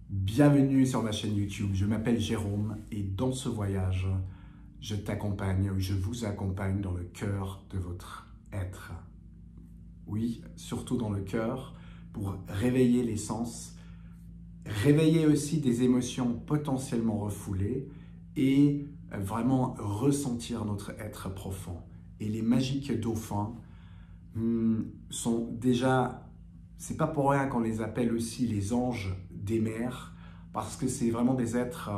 Bienvenue sur ma chaîne YouTube, je m'appelle Jérôme et dans ce voyage, je t'accompagne, je vous accompagne dans le cœur de votre être. Oui, surtout dans le cœur, pour réveiller les sens, réveiller aussi des émotions potentiellement refoulées et vraiment ressentir notre être profond. Et les magiques dauphins sont déjà, c'est pas pour rien qu'on les appelle aussi les anges des mers, parce que c'est vraiment des êtres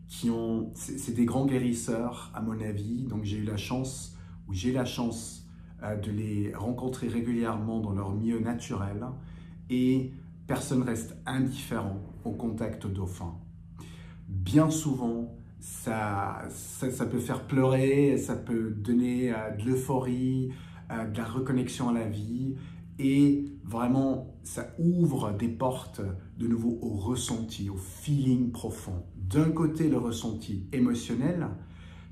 c'est des grands guérisseurs à mon avis. Donc j'ai la chance de les rencontrer régulièrement dans leur milieu naturel et personne reste indifférent au contact dauphin. Bien souvent, ça peut faire pleurer, ça peut donner de l'euphorie, de la reconnexion à la vie et vraiment ça ouvre des portes de nouveau au ressenti, au feeling profond. D'un côté, le ressenti émotionnel,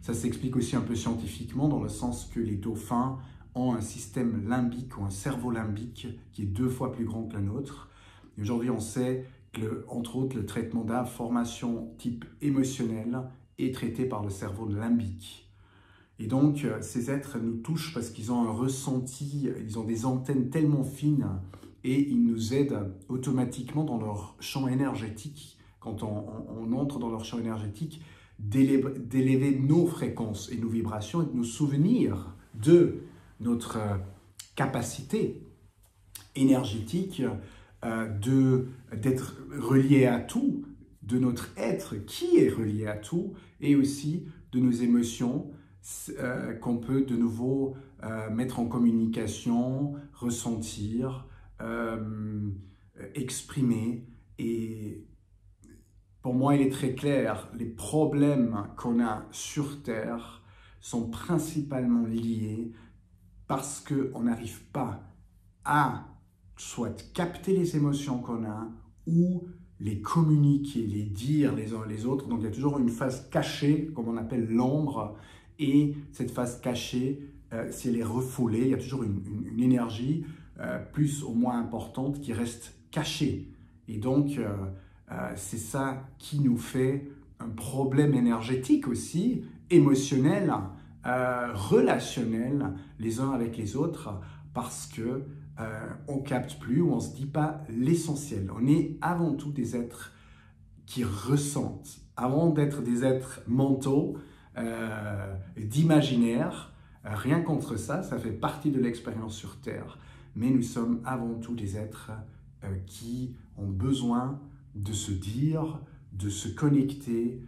ça s'explique aussi un peu scientifiquement dans le sens que les dauphins ont un système limbique ou un cerveau limbique qui est 2 fois plus grand que le nôtre. Aujourd'hui, on sait que, entre autres, le traitement d'informations type émotionnel est traité par le cerveau limbique. Et donc, ces êtres nous touchent parce qu'ils ont un ressenti, ils ont des antennes tellement fines et ils nous aident automatiquement dans leur champ énergétique, quand on entre dans leur champ énergétique, d'élever nos fréquences et nos vibrations et de nous souvenir de notre capacité énergétique d'être relié à tout, de notre être qui est relié à tout et aussi de nos émotions qu'on peut de nouveau mettre en communication, ressentir, exprimer. Et pour moi, il est très clair, les problèmes qu'on a sur Terre sont principalement liés parce qu'on n'arrive pas à soit capter les émotions qu'on a ou les communiquer, les dire les uns les autres. Donc il y a toujours une phase cachée, comme on appelle l'ombre, et cette phase cachée, si elle est refoulée, il y a toujours une énergie plus ou moins importante qui reste cachée. Et donc c'est ça qui nous fait un problème énergétique aussi, émotionnel, relationnel les uns avec les autres, parce que on capte plus ou on se dit pas l'essentiel. On est avant tout des êtres qui ressentent, avant d'être des êtres mentaux, d'imaginaire. Rien contre ça, ça fait partie de l'expérience sur Terre. Mais nous sommes avant tout des êtres qui ont besoin de se dire, de se connecter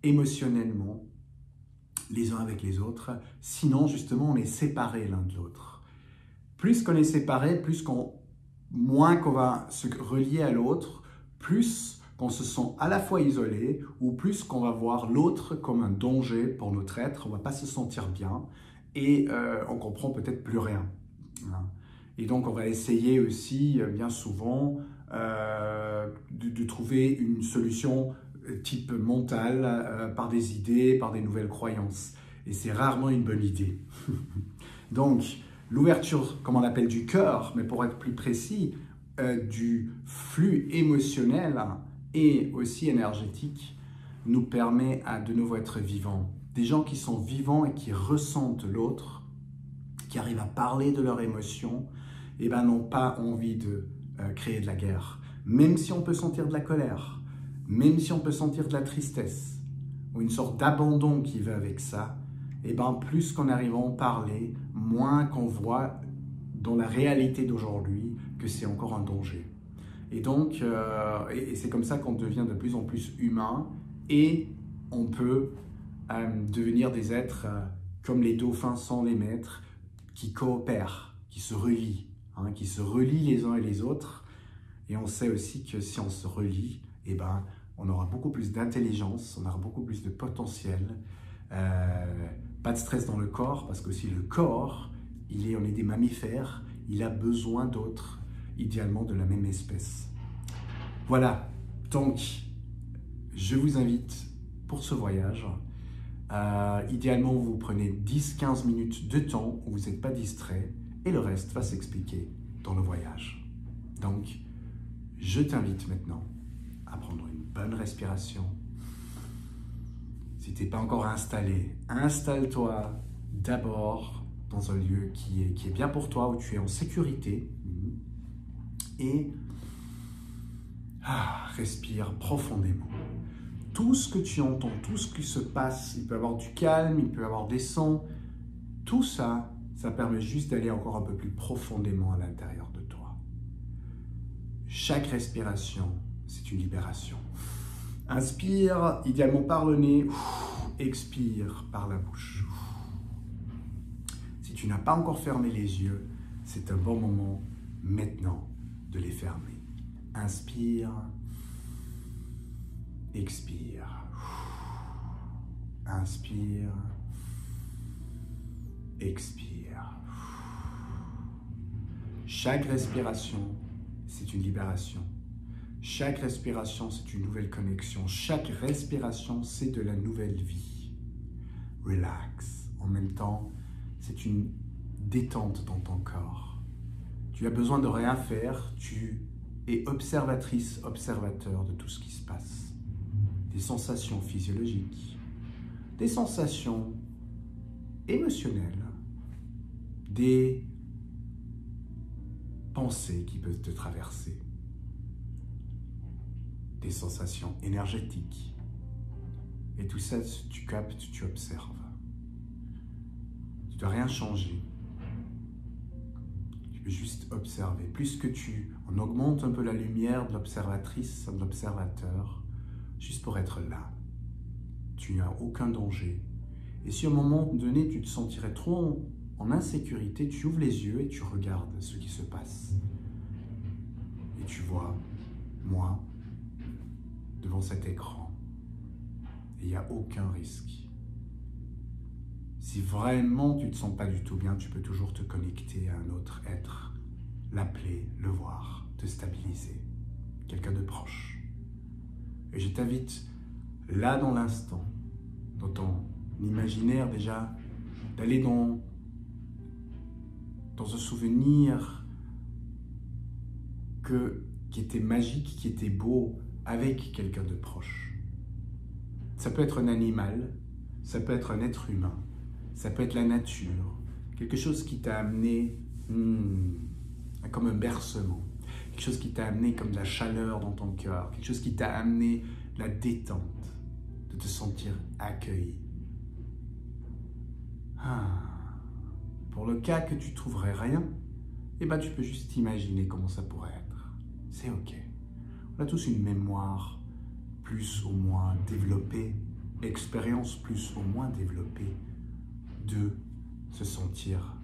émotionnellement les uns avec les autres. Sinon, justement, on est séparés l'un de l'autre. Plus qu'on est séparés, moins qu'on va se relier à l'autre, plus qu'on se sent à la fois isolé, ou plus qu'on va voir l'autre comme un danger pour notre être, on ne va pas se sentir bien, et on comprend peut-être plus rien. Et donc on va essayer aussi, bien souvent, de trouver une solution type mentale, par des idées, par des nouvelles croyances. Et c'est rarement une bonne idée. Donc, l'ouverture, comme on l'appelle, du cœur, mais pour être plus précis, du flux émotionnel et aussi énergétique, nous permet à de nouveau être vivants. Des gens qui sont vivants et qui ressentent l'autre, qui arrivent à parler de leurs émotions, eh ben, n'ont pas envie de créer de la guerre. Même si on peut sentir de la colère, même si on peut sentir de la tristesse, ou une sorte d'abandon qui va avec ça, eh ben, plus qu'on arrive à en parler, moins qu'on voit dans la réalité d'aujourd'hui que c'est encore un danger. Et donc, c'est comme ça qu'on devient de plus en plus humain et on peut devenir des êtres comme les dauphins sans les maîtres, qui coopèrent, qui se relient les uns et les autres. Et on sait aussi que si on se relie, eh ben, on aura beaucoup plus d'intelligence, on aura beaucoup plus de potentiel. Pas de stress dans le corps, parce que aussi le corps, on est des mammifères, il a besoin d'autres, idéalement de la même espèce. Voilà, donc je vous invite pour ce voyage. Idéalement, vous prenez 10-15 minutes de temps où vous n'êtes pas distrait et le reste va s'expliquer dans le voyage. Donc, je t'invite maintenant à prendre une bonne respiration. Si tu n'es pas encore installé, installe-toi d'abord dans un lieu qui est bien pour toi, où tu es en sécurité. Et respire profondément. Tout ce que tu entends, tout ce qui se passe, il peut y avoir du calme, il peut y avoir des sons, tout ça, ça permet juste d'aller encore un peu plus profondément à l'intérieur de toi. Chaque respiration, c'est une libération. Inspire, idéalement par le nez, expire par la bouche. Si tu n'as pas encore fermé les yeux, c'est un bon moment maintenant de les fermer. Inspire, expire. Inspire, expire. Chaque respiration, c'est une libération. Chaque respiration, c'est une nouvelle connexion. Chaque respiration, c'est de la nouvelle vie. Relax. En même temps, c'est une détente dans ton corps. Tu as besoin de rien faire. Tu es observatrice, observateur de tout ce qui se passe. Des sensations physiologiques, des sensations émotionnelles, des pensées qui peuvent te traverser, des sensations énergétiques. Et tout ça, tu captes, tu observes. Tu ne dois rien changer. Tu peux juste observer. Plus que tu en augmentes un peu la lumière de l'observatrice, de l'observateur, juste pour être là. Tu n'as aucun danger. Et si à un moment donné, tu te sentirais trop en insécurité, tu ouvres les yeux et tu regardes ce qui se passe. Et tu vois, moi, devant cet écran. Et il n'y a aucun risque. Si vraiment tu ne te sens pas du tout bien, tu peux toujours te connecter à un autre être, l'appeler, le voir, te stabiliser, quelqu'un de proche. Et je t'invite, là dans l'instant, dans ton imaginaire déjà, d'aller dans un souvenir qui était magique, qui était beau, avec quelqu'un de proche. Ça peut être un animal, ça peut être un être humain, ça peut être la nature, quelque chose qui t'a amené comme un bercement, quelque chose qui t'a amené comme de la chaleur dans ton cœur, quelque chose qui t'a amené la détente, de te sentir accueilli. Pour le cas que tu trouverais rien, eh ben tu peux juste imaginer comment ça pourrait être. C'est ok. On a tous une mémoire plus ou moins développée, expérience plus ou moins développée de se sentir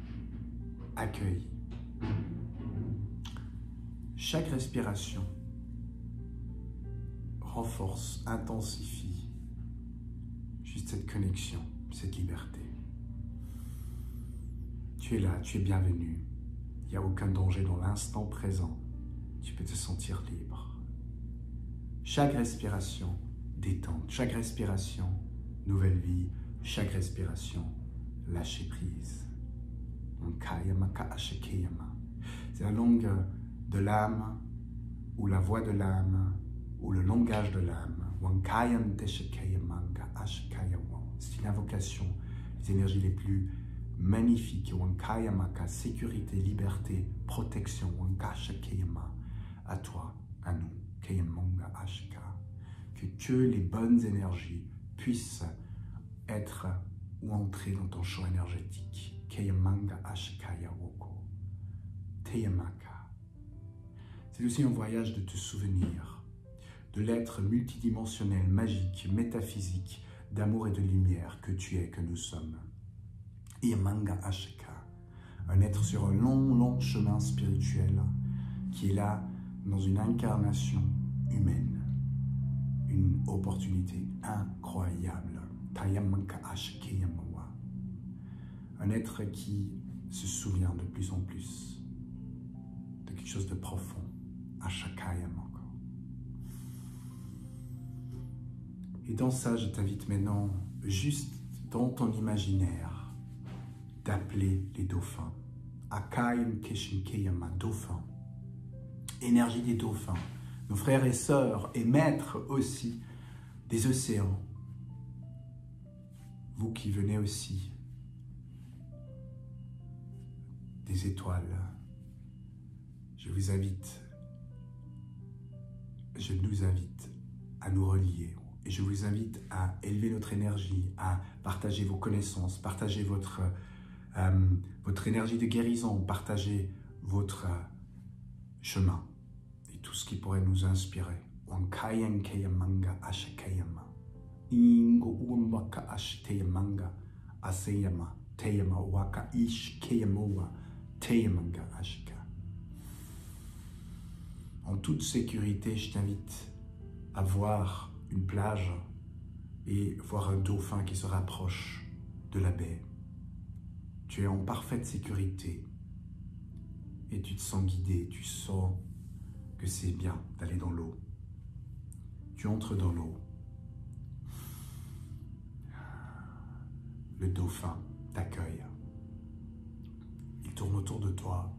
accueilli. Chaque respiration renforce, intensifie juste cette connexion, cette liberté. Tu es là, tu es bienvenu. Il n'y a aucun danger dans l'instant présent. Tu peux te sentir libre. Chaque respiration, détente. Chaque respiration, nouvelle vie. Chaque respiration, lâcher prise. C'est la langue de l'âme, ou la voix de l'âme, ou le langage de l'âme. C'est une invocation des énergies les plus magnifiques. Sécurité, liberté, protection. À toi, à nous. Que les bonnes énergies puissent être ou entrer dans ton champ énergétique. C'est aussi un voyage de te souvenir de l'être multidimensionnel, magique, métaphysique, d'amour et de lumière que tu es, que nous sommes. Un être sur un long chemin spirituel qui est là dans une incarnation humaine. Une opportunité incroyable. Un être qui se souvient de plus en plus de quelque chose de profond. encore. Et dans ça, je t'invite maintenant, juste dans ton imaginaire, d'appeler les dauphins. Akayam Keshinkeyama, dauphins. Énergie des dauphins. nos frères et sœurs et maîtres aussi des océans, vous qui venez aussi des étoiles, je vous invite, je nous invite à nous relier et je vous invite à élever notre énergie, à partager vos connaissances, partager votre énergie de guérison, partager votre chemin et tout ce qui pourrait nous inspirer. En toute sécurité, je t'invite à voir une plage et voir un dauphin qui se rapproche de la baie. Tu es en parfaite sécurité et tu te sens guidé, tu sens que c'est bien d'aller dans l'eau. Tu entres dans l'eau. Le dauphin t'accueille. Il tourne autour de toi.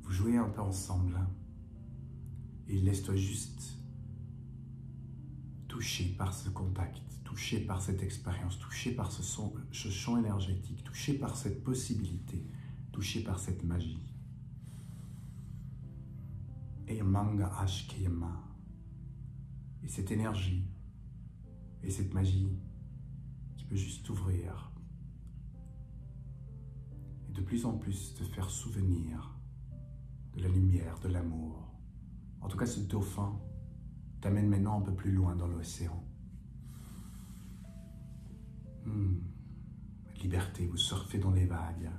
Vous jouez un peu ensemble. Et laisse-toi juste touché par ce contact, touché par cette expérience, touché par ce champ énergétique, touché par cette possibilité, touché par cette magie. Et cette énergie et cette magie qui peut juste t'ouvrir et de plus en plus te faire souvenir de la lumière, de l'amour. En tout cas, ce dauphin t'amène maintenant un peu plus loin dans l'océan. Liberté, vous surfez dans les vagues.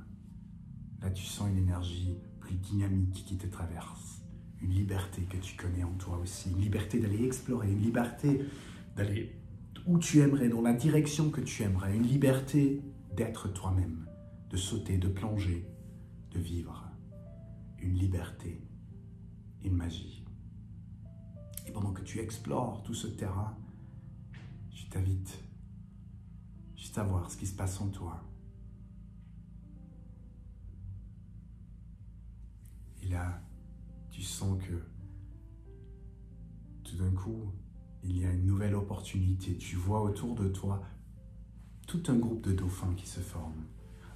Là, tu sens une énergie plus dynamique qui te traverse. Une liberté que tu connais en toi aussi. Une liberté d'aller explorer, une liberté d'aller où tu aimerais, dans la direction que tu aimerais. Une liberté d'être toi-même, de sauter, de plonger, de vivre. Une liberté, une magie. Et pendant que tu explores tout ce terrain, je t'invite juste à voir ce qui se passe en toi. Et là, tu sens que tout d'un coup, il y a une nouvelle opportunité. Tu vois autour de toi tout un groupe de dauphins qui se forme.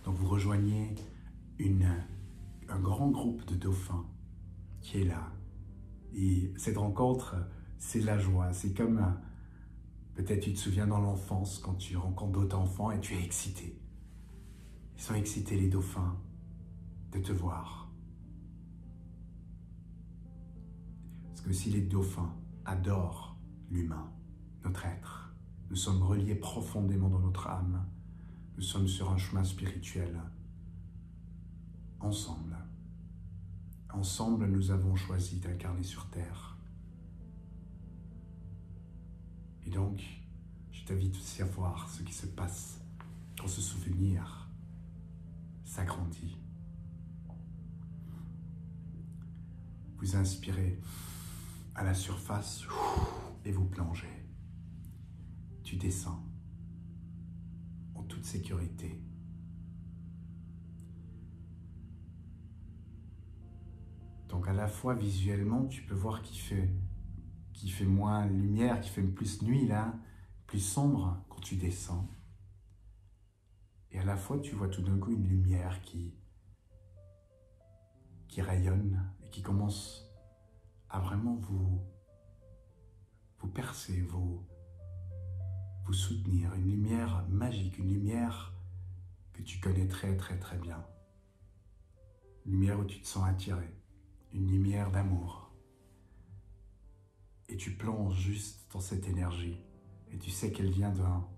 Donc vous rejoignez un grand groupe de dauphins qui est là. Et cette rencontre, c'est la joie. C'est comme, peut-être tu te souviens dans l'enfance, quand tu rencontres d'autres enfants et tu es excité. Ils sont excités, les dauphins, de te voir. Parce que si les dauphins adorent l'humain, notre être, nous sommes reliés profondément dans notre âme. Nous sommes sur un chemin spirituel. Ensemble. Ensemble, nous avons choisi d'incarner sur Terre. Et donc, je t'invite aussi à voir ce qui se passe quand ce souvenir s'agrandit. Vous inspirez à la surface et vous plongez. Tu descends en toute sécurité. Donc à la fois visuellement, tu peux voir qu'il fait moins lumière, qu'il fait plus nuit là, plus sombre quand tu descends. Et à la fois, tu vois tout d'un coup une lumière qui rayonne et qui commence à vraiment vous percer, vous soutenir. Une lumière magique, une lumière que tu connais très très très bien. Une lumière où tu te sens attiré. Une lumière d'amour. Et tu plonges juste dans cette énergie. Et tu sais qu'elle vient d'un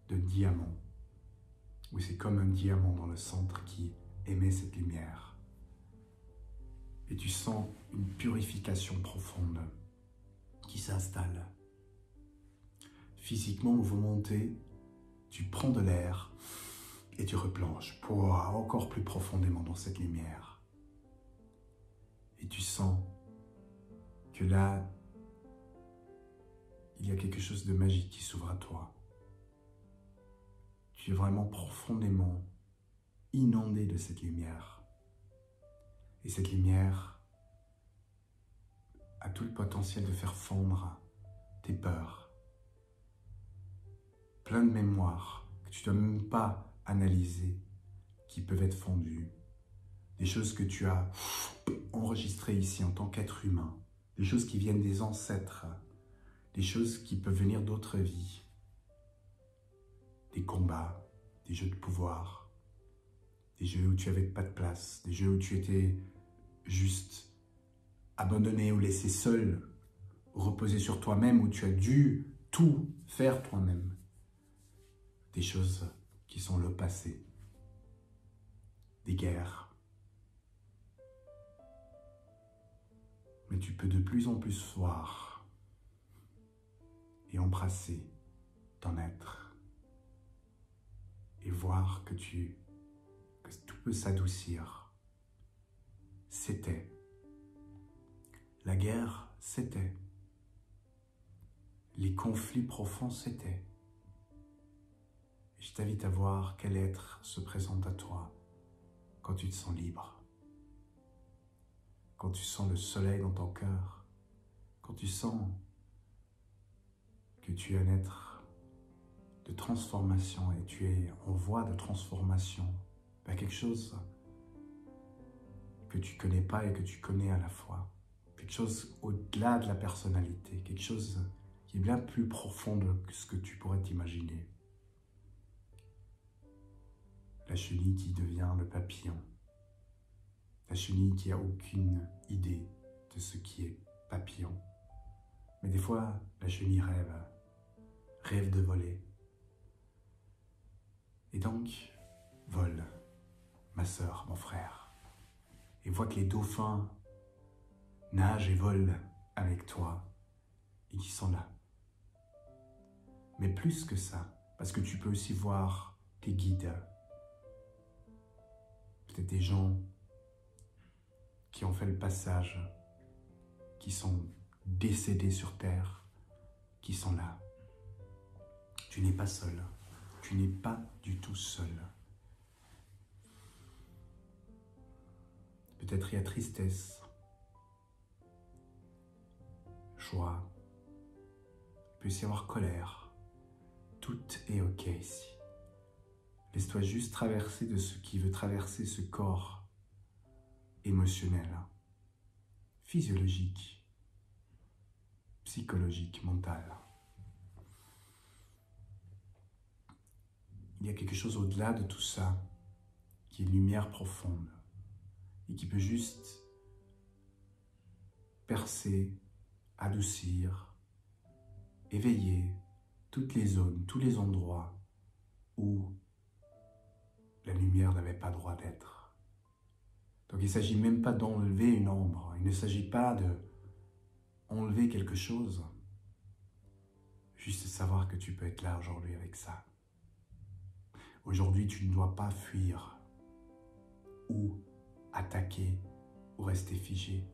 diamant. Oui, c'est comme un diamant dans le centre qui émet cette lumière. Et tu sens une purification profonde qui s'installe. Physiquement, vous montez, tu prends de l'air et tu replonges pour encore plus profondément dans cette lumière. Et tu sens que là, il y a quelque chose de magique qui s'ouvre à toi. Tu es vraiment profondément inondé de cette lumière. Et cette lumière a tout le potentiel de faire fondre tes peurs. Plein de mémoires que tu ne dois même pas analyser, qui peuvent être fondues. Des choses que tu as enregistrées ici en tant qu'être humain. Des choses qui viennent des ancêtres. Des choses qui peuvent venir d'autres vies. Des combats, des jeux de pouvoir. Des jeux où tu n'avais pas de place. Des jeux où tu étais juste abandonné ou laissé seul, reposer sur toi-même, où tu as dû tout faire toi-même. Des choses qui sont le passé. Des guerres. Mais tu peux de plus en plus voir et embrasser ton être et voir que tout peut s'adoucir. C'était. La guerre, c'était. Les conflits profonds, c'était. Je t'invite à voir quel être se présente à toi quand tu te sens libre, quand tu sens le soleil dans ton cœur, quand tu sens que tu es un être de transformation et tu es en voie de transformation vers quelque chose que tu ne connais pas et que tu connais à la fois. Quelque chose au-delà de la personnalité, quelque chose qui est bien plus profond que ce que tu pourrais t'imaginer. La chenille qui devient le papillon. La chenille qui n'a aucune idée de ce qui est papillon. Mais des fois, la chenille rêve de voler. Et donc, vole, ma sœur, mon frère, et vois que les dauphins nagent et volent avec toi et qui sont là. Mais plus que ça, parce que tu peux aussi voir tes guides, peut-être des gens qui ont fait le passage, qui sont décédés sur terre, qui sont là. Tu n'es pas seul, tu n'es pas du tout seul. Peut-être il y a tristesse, joie, il peut y avoir colère. Tout est ok ici. Laisse-toi juste traverser de ce qui veut traverser ce corps émotionnel, physiologique, psychologique, mental. Il y a quelque chose au-delà de tout ça qui est une lumière profonde et qui peut juste percer, adoucir, éveiller toutes les zones, tous les endroits où la lumière n'avait pas droit d'être. Donc il ne s'agit même pas d'enlever une ombre, il ne s'agit pas d'enlever quelque chose, juste savoir que tu peux être là aujourd'hui avec ça. Aujourd'hui, tu ne dois pas fuir ou attaquer ou rester figé.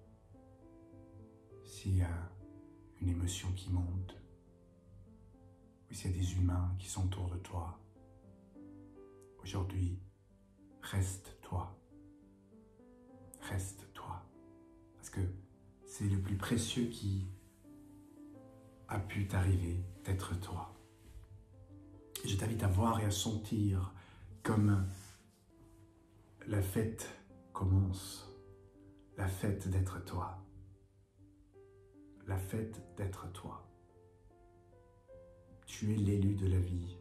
S'il y a une émotion qui monte, ou s'il y a des humains qui sont autour de toi, aujourd'hui, reste-toi. Reste-toi. Parce que c'est le plus précieux qui a pu t'arriver d'être toi. Et je t'invite à voir et à sentir comme la fête commence. La fête d'être toi. La fête d'être toi. Tu es l'élu de la vie.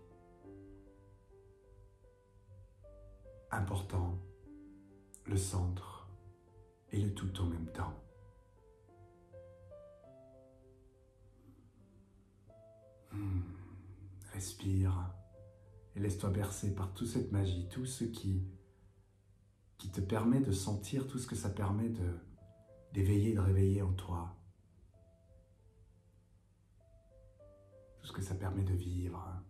Important, le centre et le tout en même temps. Respire et laisse-toi bercer par toute cette magie, tout ce qui te permet de sentir, tout ce que ça permet d'éveiller, de réveiller en toi. Tout ce que ça permet de vivre.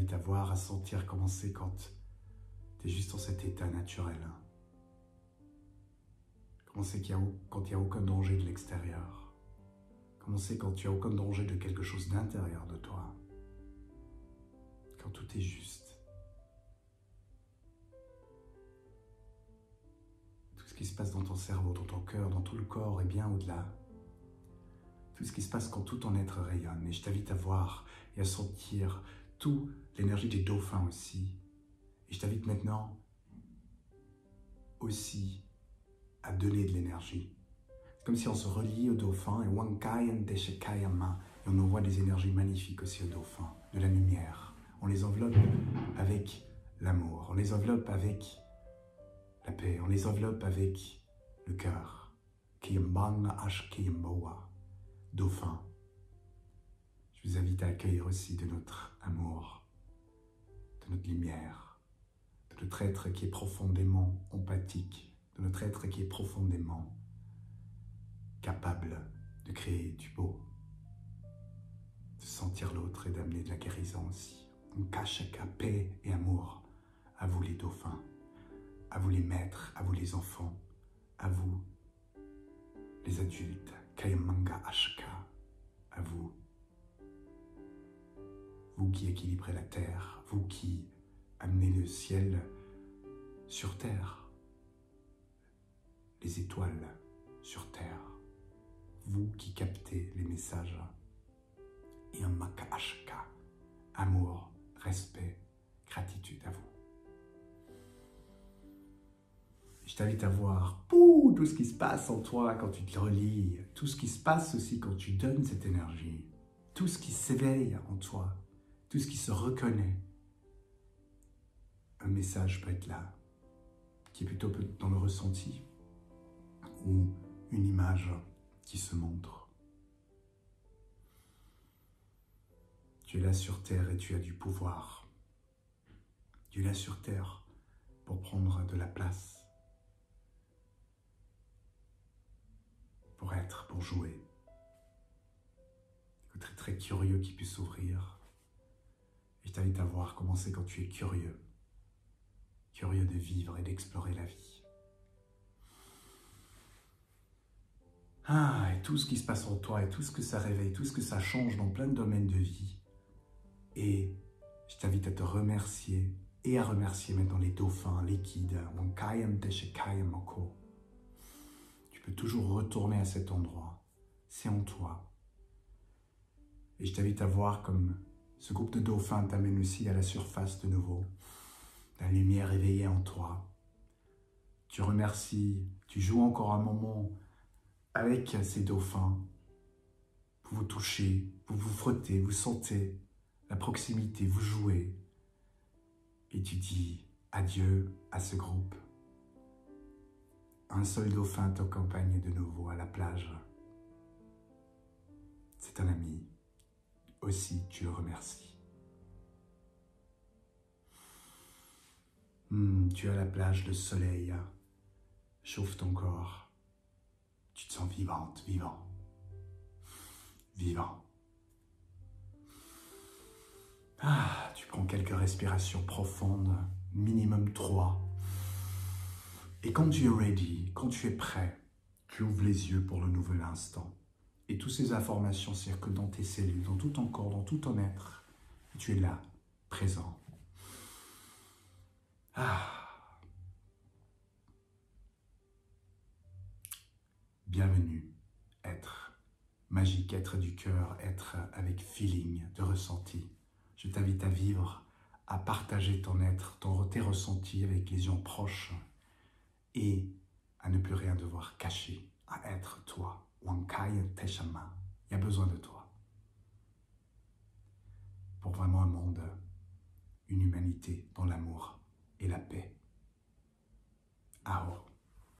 t'invite à voir, à sentir comment c'est quand tu es juste dans cet état naturel. Comment c'est quand il n'y a aucun danger de l'extérieur. Comment c'est quand tu n'as aucun danger de quelque chose d'intérieur de toi. Quand tout est juste. Tout ce qui se passe dans ton cerveau, dans ton cœur, dans tout le corps et bien au-delà. Tout ce qui se passe quand tout ton être rayonne. Et je t'invite à voir et à sentir toute l'énergie des dauphins aussi. Et je t'invite maintenant aussi à donner de l'énergie. C'est comme si on se relie aux dauphins et et on envoie des énergies magnifiques aussi aux dauphins, de la lumière. On les enveloppe avec l'amour, on les enveloppe avec la paix, on les enveloppe avec le cœur. Dauphin, je vous invite à accueillir aussi de notre amour, de notre lumière, de notre être qui est profondément empathique, de notre être qui est profondément capable de créer du beau, de sentir l'autre et d'amener de la guérison aussi. Nkashaka, paix et amour, à vous les dauphins, à vous les maîtres, à vous les enfants, à vous les adultes, Kayamanga Ashka, à vous, vous qui équilibrez la terre, vous qui amenez le ciel sur terre, les étoiles sur terre, vous qui captez les messages, et un Maka Ashka, amour, respect, gratitude à vous. Je t'invite à voir tout ce qui se passe en toi quand tu te relis, tout ce qui se passe aussi quand tu donnes cette énergie, tout ce qui s'éveille en toi, tout ce qui se reconnaît. Un message peut être là, qui est plutôt dans le ressenti, ou une image qui se montre. Tu es là sur terre et tu as du pouvoir. Tu es là sur terre pour prendre de la place. Pour être, pour jouer. Très très curieux qui puisse s'ouvrir. Et je t'invite à voir comment c'est quand tu es curieux. Curieux de vivre et d'explorer la vie. Et tout ce qui se passe en toi et tout ce que ça réveille, tout ce que ça change dans plein de domaines de vie. Et je t'invite à te remercier et à remercier maintenant les dauphins, les guides, tu peux toujours retourner à cet endroit. C'est en toi. Et je t'invite à voir comme ce groupe de dauphins t'amène aussi à la surface de nouveau. La lumière éveillée en toi. Tu remercies, tu joues encore un moment avec ces dauphins. Vous vous touchez, vous vous frottez, vous sentez la proximité, vous jouez. Et tu dis adieu à ce groupe. Un seul dauphin t'accompagne de nouveau à la plage. C'est un ami. Aussi, tu le remercies. Tu es à la plage, le soleil chauffe ton corps. Tu te sens vivante, vivant. Vivant. Tu prends quelques respirations profondes, minimum 3. Et quand tu es ready, quand tu es prêt, tu ouvres les yeux pour le nouvel instant. Et toutes ces informations circulent dans tes cellules, dans tout ton corps, dans tout ton être. Et tu es là, présent. Bienvenue, être magique, être du cœur, être avec feeling, de ressenti. Je t'invite à vivre, à partager ton être, tes ressentis avec les gens proches et à ne plus rien devoir cacher, à être toi. Wankai Teshama, il y a besoin de toi pour vraiment un monde, une humanité dans l'amour et la paix. Ao.